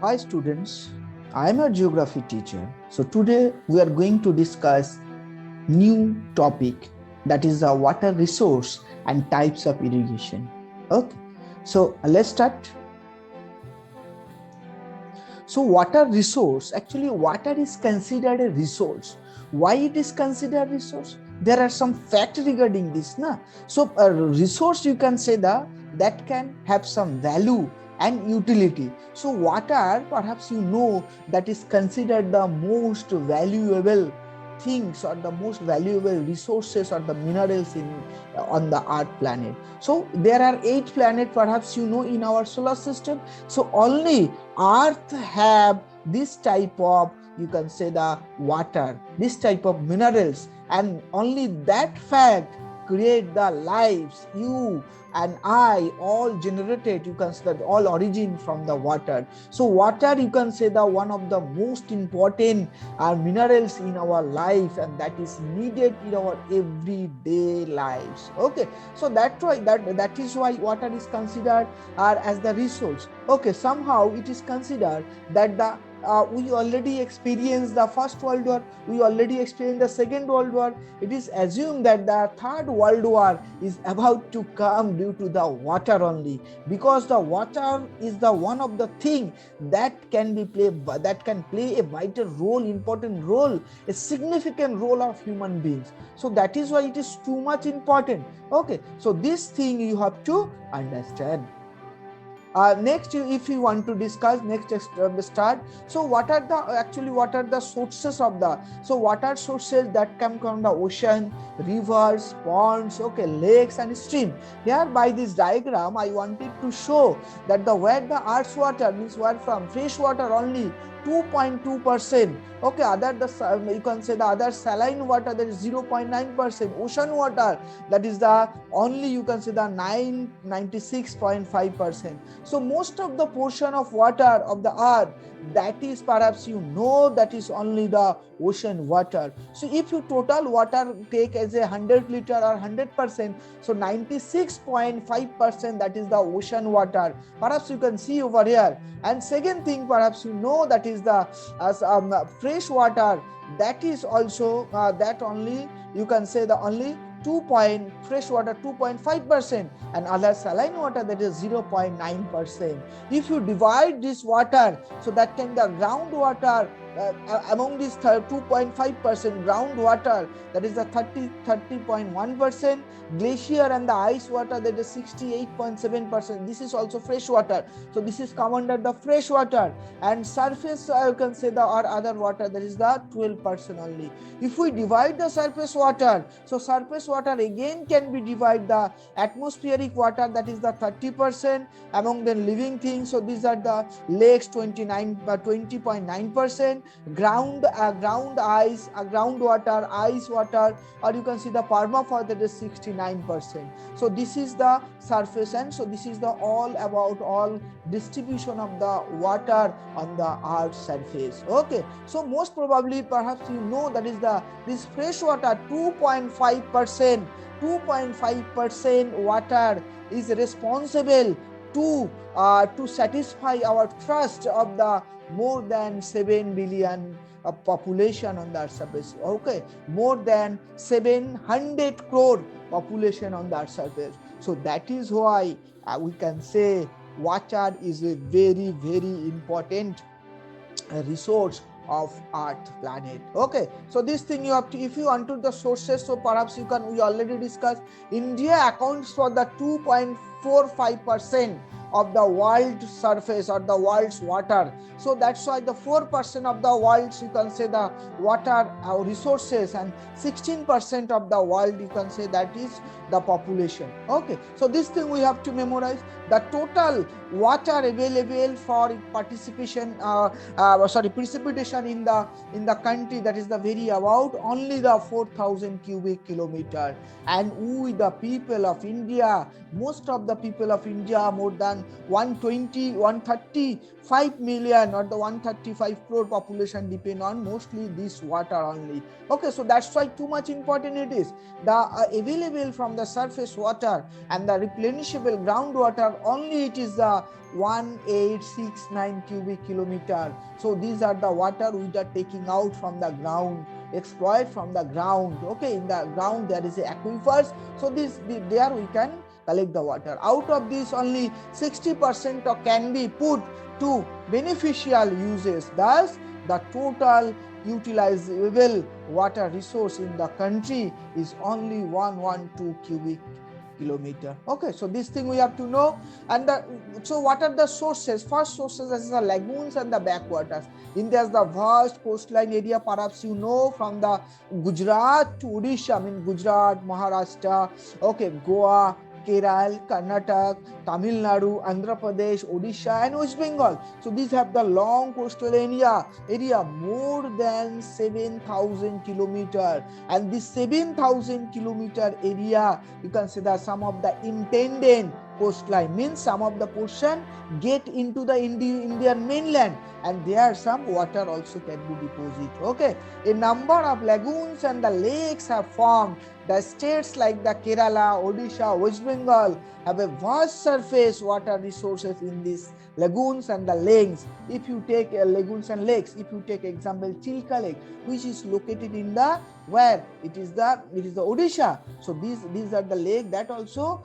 Hi students, I am a geography teacher. So today we are going to discuss new topic, that is the water resource and types of irrigation. Okay, so let's start. So water resource, actually water is considered a resource. Why it is considered resource? There are some facts regarding this. So a resource, you can say that can have some value and utility. So water, perhaps you know, that is considered the most valuable things or the most valuable resources or the minerals in on the earth planet. So there are 8 planets, perhaps you know, in our solar system. So only earth have this type of, you can say, the water, this type of minerals, and only that fact create the lives you and I all generated, you can say, that all origin from the water. So water, you can say, the one of the most important minerals in our life, and that is needed in our everyday lives. Okay, so that is why water is considered as the resource. Okay, somehow it is considered that we already experienced the First World War, we already experienced the Second World War. It is assumed that the Third World War is about to come due to the water only, because the water is the one of the thing that can play a vital role, important role, a significant role of human beings. So that is why it is too much important. Okay, so this thing you have to understand. Next, if you want to discuss, next start. So what are the sources of the, so water sources that come from the ocean, rivers, ponds, okay, lakes and stream. Here by this diagram I wanted to show that where the earth's water means where from fresh water only 2.2%. Okay, you can say the other saline water, that is 0.9%. Ocean water, that is the only, you can say, the 96.5%. So most of the portion of water of the earth, that is, perhaps you know, that is only the ocean water. So if you total water take as 100 liter or 100%, so 96.5%, that is the ocean water. Perhaps you can see over here. And second thing, perhaps you know, that is the fresh water, that is also that only, you can say, the only fresh water 2.5%, and other saline water, that is 0.9%. If you divide this water, so that can the groundwater, among this 2.5% groundwater, that is the 30.1%, glacier and the ice water, that is 68.7%. This is also fresh water. So this is come under the fresh water. And surface, you can say, the or other water, that is the 12% only. If we divide the surface water, so surface water again can be divided the atmospheric water, that is the 30%, among the living things. So these are the lakes, 20.9%, ground ice, groundwater, ice water, or you can see the permafrost, that is 69%. So this is the surface, and so this is the all about all distribution of the water on the earth's surface. Okay, so most probably, perhaps you know, that is this fresh water 2.5% water is responsible to satisfy our thirst of the more than 7 billion population on the earth surface. Okay, more than 700 crore population on the earth surface. So that is why we can say water is a very, very important resource of earth planet. Okay, so this thing you have to, if you want to the sources, so perhaps you can, we already discussed, India accounts for the 2.45% of the world surface or the world's water. So that's why the 4% of the world's, you can say, the water resources, and 16% of the world, you can say, that is the population. Okay, so this thing we have to memorize. The total water available for precipitation in the country, that is the very about only the 4,000 cubic kilometer. And we, the people of India, most of the people of India, more than 120, 135 million or the 135 crore population depend on mostly this water only. Okay, so that's why too much important it is. The available from the surface water and the replenishable groundwater only it is the 1869 cubic kilometer. So these are the water we are taking out from the ground, exploit from the ground. Okay, in the ground there is aquifers, so there we can collect the water. Out of this only 60% can be put to beneficial uses. Thus the total utilizable water resource in the country is only 112 cubic kilometer. Okay, so this thing we have to know. And so what are the sources? First sources is the lagoons and the backwaters. India's the vast coastline area, perhaps you know, from the Gujarat to Odisha, I mean Gujarat, Maharashtra, okay, Goa, Kerala, Karnataka, Tamil Nadu, Andhra Pradesh, Odisha and West Bengal. So these have the long coastal area more than 7,000 kilometers, and this 7,000 kilometer area you can say that some of the intended coastline means some of the portion get into the Indian mainland, and there some water also can be deposited. Okay, a number of lagoons and the lakes have formed. The states like the Kerala, Odisha, West Bengal have a vast surface water resources in these lagoons and the lakes. If you take lagoons and lakes, if you take example Chilka Lake, which is located in the where it is the Odisha. So these are the lake that also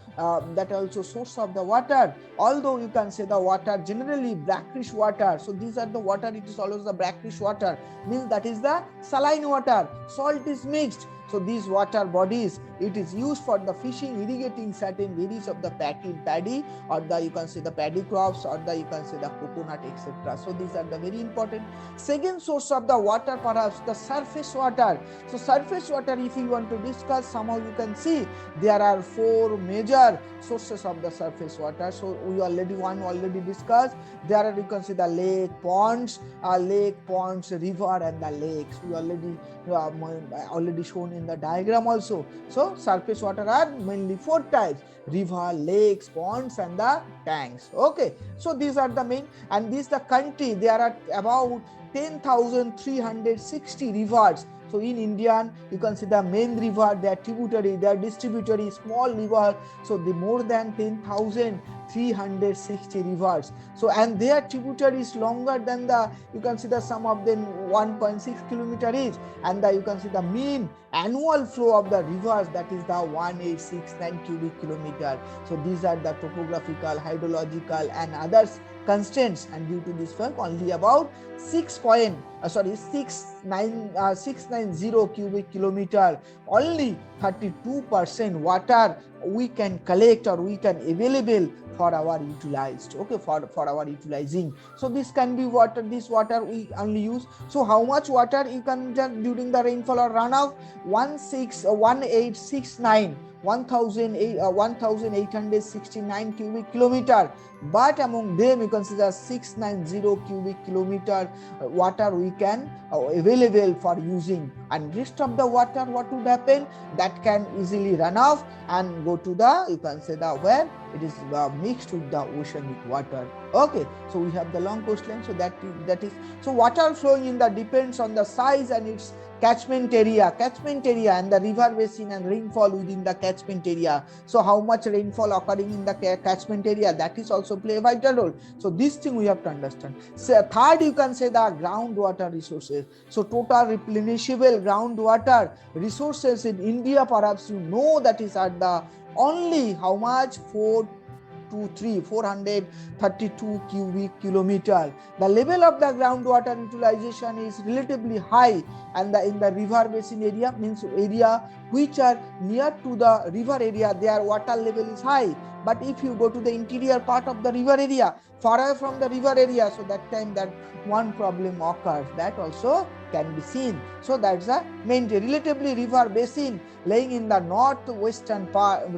source of the water. Although you can say the water generally brackish water. So these are the water. It is always the brackish water, means that is the saline water. Salt is mixed. So these water bodies, it is used for the fishing, irrigating certain varieties of the paddy, or the you can say the paddy crops, or the you can say the coconut, etc. So these are the very important. Second source of the water, perhaps the surface water. So surface water, if you want to discuss, somehow you can see there are four major sources of the surface water. So we already discussed. There are, you can see the lake, ponds, river, and the lakes. We already shown in the diagram also. So surface water are mainly four types: river, lakes, ponds, and the tanks. Okay, so these are the main. And this the country, there are about 10,360 rivers. So in Indian, you can see the main river, their tributary, their distributary, small river. So the more than 10,360 rivers. So and their tributary is longer than the, you can see the some of them 1.6 kilometer each, and you can see the mean annual flow of the rivers, that is the 1869 cubic kilometer. So these are the topographical, hydrological and others constraints, and due to this fact only about 690 cubic kilometer, only 32% water we can collect or we can available for our utilized, okay, for our utilizing. So this can be water, this water we only use. So how much water you can just during the rainfall or runoff? 1,869 cubic kilometer, but among them you consider 690 cubic kilometer water we can available for using, and rest of the water, what would happen? That can easily run off and go to the, you can say the where it is mixed with the oceanic water. Okay, so we have the long coastline. So that is so water flowing in the depends on the size and its catchment area and the river basin and rainfall within the catchment area. So how much rainfall occurring in the catchment area, that is also play a vital role. So this thing we have to understand. So third, you can say the groundwater resources. So total replenishable groundwater resources in India, perhaps you know, that is at the only how much 432 cubic kilometer. The level of the groundwater utilization is relatively high, and in the river basin area, means area which are near to the river area, their water level is high. But if you go to the interior part of the river area, far away from the river area, so that time that one problem occurs, that also can be seen. So that's a meant relatively river basin lying in the northwestern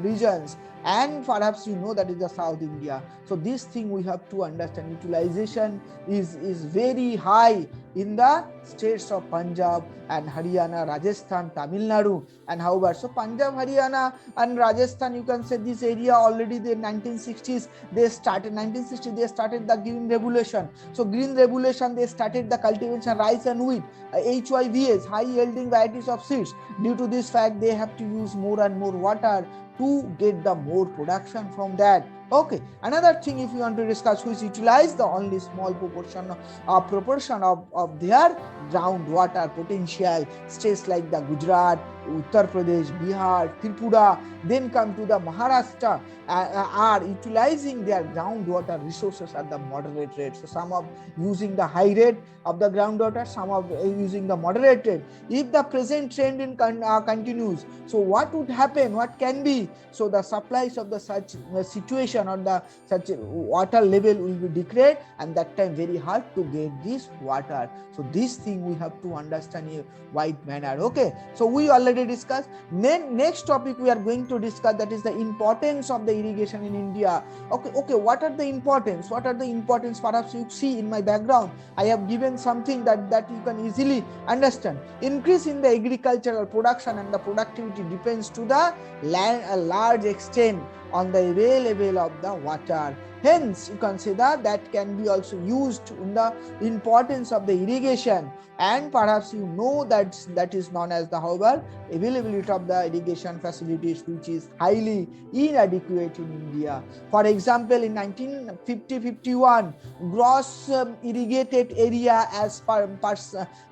regions, and perhaps you know that is the South India. So this thing we have to understand. Utilization is very high in the states of Punjab and Haryana, Rajasthan, Tamil Nadu, and however, so Punjab, Haryana, and Rajasthan, you can say this area already the 1960s they started. 1960 they started the Green Revolution. So Green Revolution they started the cultivation rice and wheat, HYVs, high yielding varieties of seeds. Due to this fact, they have to use more and more water to get the more production from that. Okay, another thing if you want to discuss, which utilize the only small proportion of their groundwater potential, states like the Gujarat, Uttar Pradesh, Bihar, Tripura, then come to the Maharashtra, are utilizing their groundwater resources at the moderate rate. So some of using the high rate of the groundwater, some of using the moderate rate. If the present trend in continues, so what would happen? What can be? So the supplies of the such situation or the such water level will be decreased, and that time very hard to get this water. So this thing we have to understand in a wide manner. Okay, so we already discussed. Next topic we are going to discuss, that is the importance of the irrigation in India. Okay, what are the importance? Perhaps you see in my background I have given something that you can easily understand. Increase in the agricultural production and the productivity depends to the land a large extent on the availability of the water. Hence, you consider that can be also used in the importance of the irrigation, and perhaps you know that is known as the however availability of the irrigation facilities, which is highly inadequate in India. For example, in 1950-51, gross irrigated area as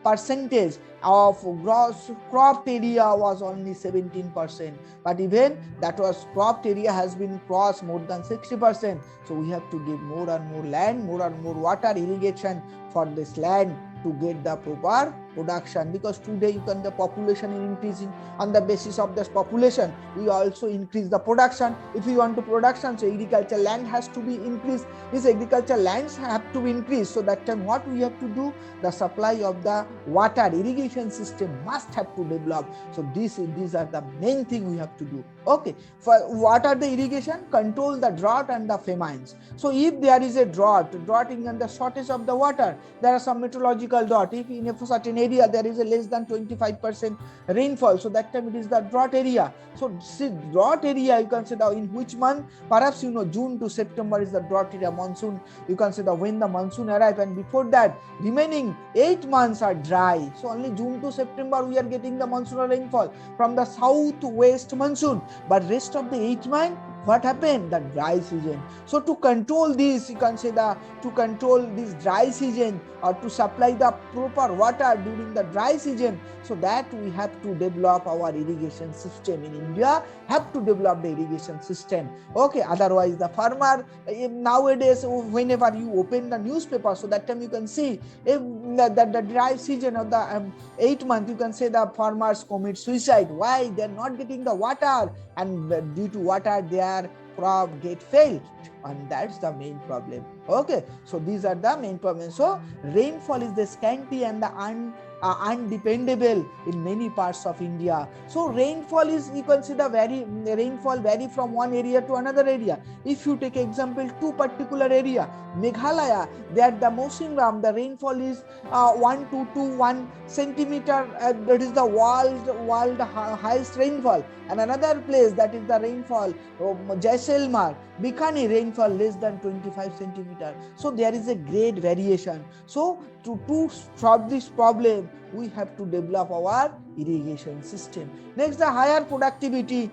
percentage of gross cropped area was only 17%, but even that was cropped area has been crossed more than 60%. So we have to give more and more land, more and more water irrigation for this land to get the proper production, because today you can the population is increasing. On the basis of this population we also increase the production. If you want to production, so agricultural land has to be increased. These agricultural lands have to be increased. So that time what we have to do, the supply of the water irrigation system must have to develop. So these are the main thing we have to do. Okay, for what are the irrigation? Control the drought and the famines. So if there is a drought and the shortage of the water, there are some meteorological drought. If in a certain area there is a less than 25% rainfall, so that time it is the drought area. So see, drought area you can say the in which month, perhaps you know June to September is the drought area. Monsoon, you can say the when the monsoon arrive, and before that remaining 8 months are dry. So only June to September we are getting the monsoon rainfall from the southwest monsoon, but rest of the 8 months what happened? The dry season. So to control this, you can say to control this dry season or to supply the proper water during the dry season, so that we have to develop our irrigation system in India, have to develop the irrigation system. Okay, otherwise the farmer nowadays whenever you open the newspaper, so that time you can see if the dry season of the 8 months, you can say the farmers commit suicide. Why? They are not getting the water, and due to water their crop get failed, and that's the main problem. Okay, so these are the main problems. So rainfall is the scanty and the undependable in many parts of India. So rainfall is, you can see the rainfall vary from one area to another area. If you take example two particular area, Meghalaya, there the Mosingram, the rainfall is 1 centimeter, that is the world highest rainfall, and another place that is the rainfall Jaisalmer, Bikani, rainfall less than 25 centimeter. So there is a great variation. So to solve this problem, we have to develop our irrigation system. Next, the higher productivity,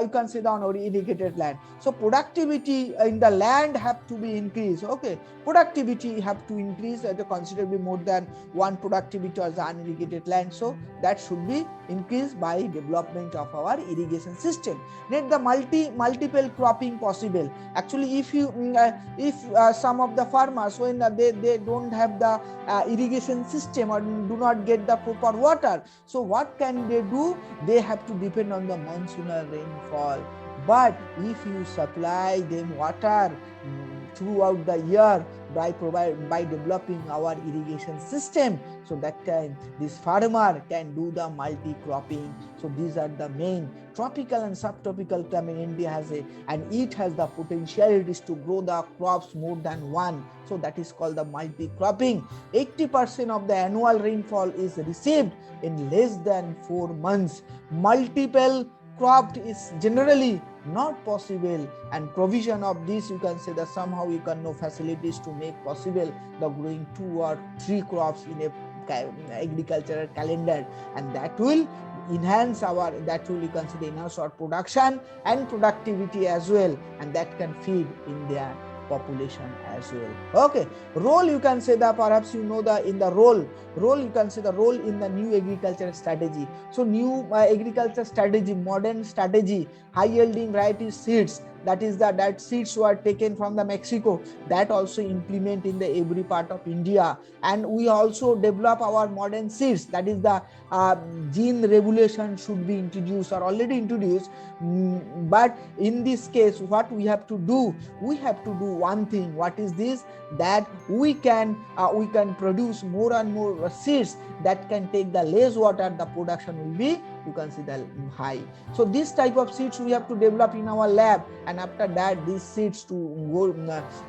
you can say on irrigated land. So productivity in the land have to be increased. Okay, productivity have to increase at a considerably more than one productivity as the unirrigated land. So that should be increased by development of our irrigation system. Then the multiple cropping possible. Actually, if some of the farmers when they don't have the irrigation system or do not get the proper water, so what can they do? They have to depend on the monsoonal rainfall. But if you supply them water throughout the year by developing our irrigation system. So that time this farmer can do the multi-cropping. So these are the main tropical and subtropical climate India has and it has the potentialities to grow the crops more than one. So that is called the multi-cropping. 80% of the annual rainfall is received in less than 4 months. Multiple cropped is generally not possible, and provision of this, you can say that somehow you can know facilities to make possible the growing 2 or 3 crops in a agricultural calendar, and that will enhance our, that will you can say enhance our production and productivity as well, and that can feed in their population as well. Okay, role, you can say that perhaps you know the in the role you can say the role in the new agriculture strategy. So new agriculture strategy, modern strategy, high yielding variety seeds, that is that seeds were taken from the Mexico, that also implement in the every part of India. And we also develop our modern seeds, that is the gene regulation should be introduced or already introduced. But in this case, what we have to do, we have to do one thing. What is this? That we can produce more and more seeds that can take the less water, the production will be, you can see, the high. So this type of seeds we have to develop in our lab, and after that these seeds to go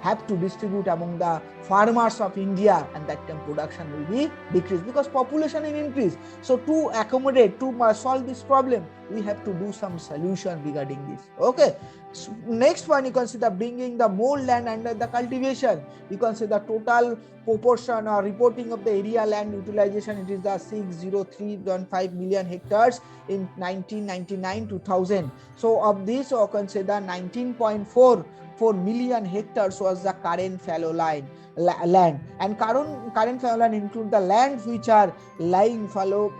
have to distribute among the farmers of India, and that time production will be decreased because population will increase. So to accommodate, to solve this problem, we have to do some solution regarding this. Okay, so next one, you can see the bringing the more land under the cultivation. You can see the total proportion or reporting of the area land utilization, it is the 603.5 million hectares in 1999 2000. So of this, you can say the 19.44 million hectares was the current fallow land, and current fallow land include the lands which are lying fallow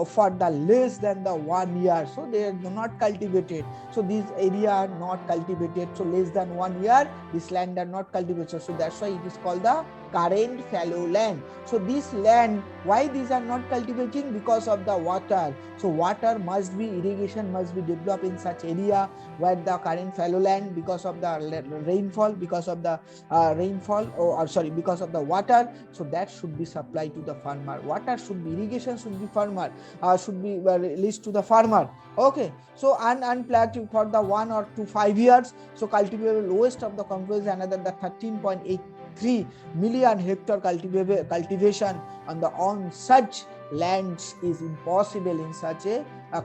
for the less than the 1 year. So they are not cultivated. So these area are not cultivated. So less than 1 year, this land are not cultivated. So that's why it is called the current fallow land. So this land, why these are not cultivating? Because of the water. So water must be, irrigation must be developed in such area where the current fallow land, because of the rainfall, because of the because of the water. So that should be supplied to the farmer. Water should be, irrigation should be farmer, should be released to the farmer. Okay, so unplanted for the 1 or 5 years. So cultivable lowest of the composite, another the 13.83 million hectare cultivation on such lands is impossible in such a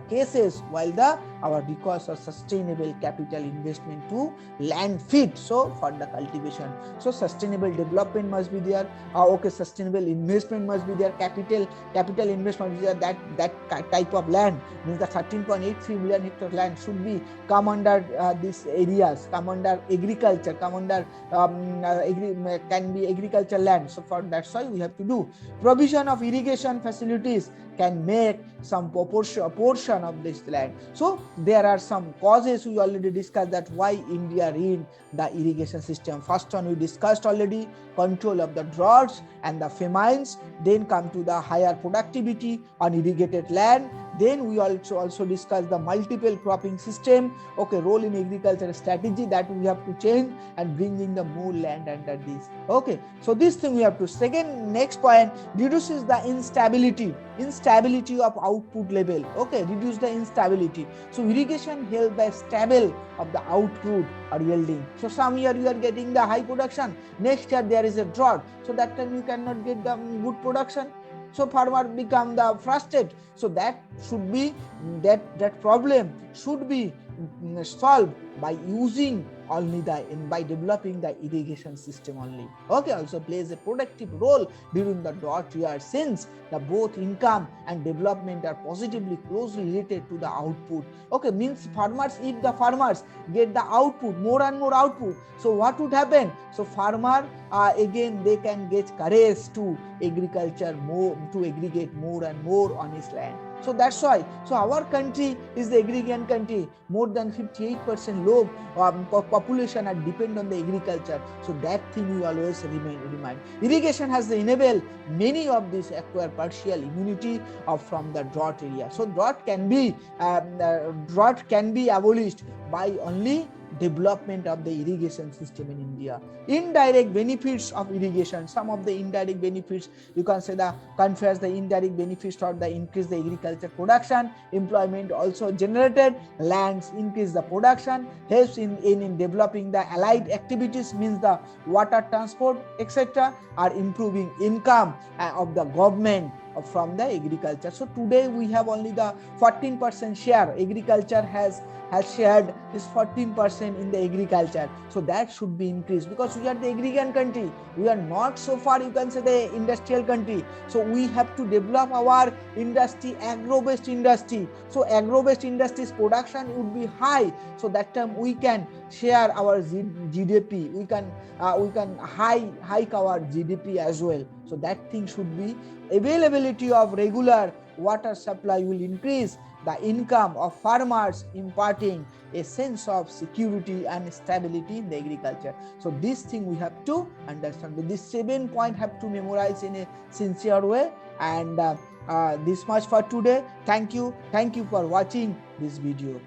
cases, while our requires a sustainable capital investment to land feed. So for the cultivation, so sustainable development must be there. Okay, sustainable investment must be there. Capital investment must be there. That type of land means the 13.83 million hectare land should be come under these areas, come under agriculture, come under can be agriculture land. So for that's why we have to do provision of irrigation facilities can make some portion of this land. So there are some causes we already discussed that why India need the irrigation system. First one we discussed already, control of the droughts and the famines, then come to the higher productivity on irrigated land. Then we also discuss the multiple cropping system. Okay, role in agriculture strategy that we have to change and bringing the more land under this. Okay, so this thing we have to. Next point, reduces the instability of output level. Okay, reduce the instability. So irrigation help the stable of the output or yielding. So some year you are getting the high production, next year there is a drought. So that time you cannot get the good production. So farmer become the frustrated. So that should be that problem should be solved by using only by developing the irrigation system only. Okay, also plays a productive role during the drought year, since the both income and development are positively closely related to the output. Okay, means farmers, if the farmers get the output, more and more output, so what would happen? So farmer again they can get courage to agriculture more, to aggregate more and more on his land. So that's why. So our country is the agrarian country. More than 58% low population are depend on the agriculture. So that thing we always remind. Irrigation has enabled many of these acquire partial immunity from the drought area. So drought can be abolished by only development of the irrigation system in India. Indirect benefits of irrigation, some of the indirect benefits you can say the confers the indirect benefits or the increase the agriculture production, employment also generated, lands increase the production, helps in developing the allied activities, means the water transport etc., are improving income of the government from the agriculture. So today we have only the 14% share. Agriculture has shared this 14% in the agriculture. So that should be increased because we are the agrarian country. We are not so far, you can say, the industrial country. So we have to develop our industry, agro-based industry. So agro-based industry's production would be high. So that time we can share our GDP. We can hike our GDP as well. So that thing should be. Availability of regular water supply will increase the income of farmers, imparting a sense of security and stability in the agriculture. So this thing we have to understand. This 7 point have to memorize in a sincere way. And this much for today. Thank you for watching this video.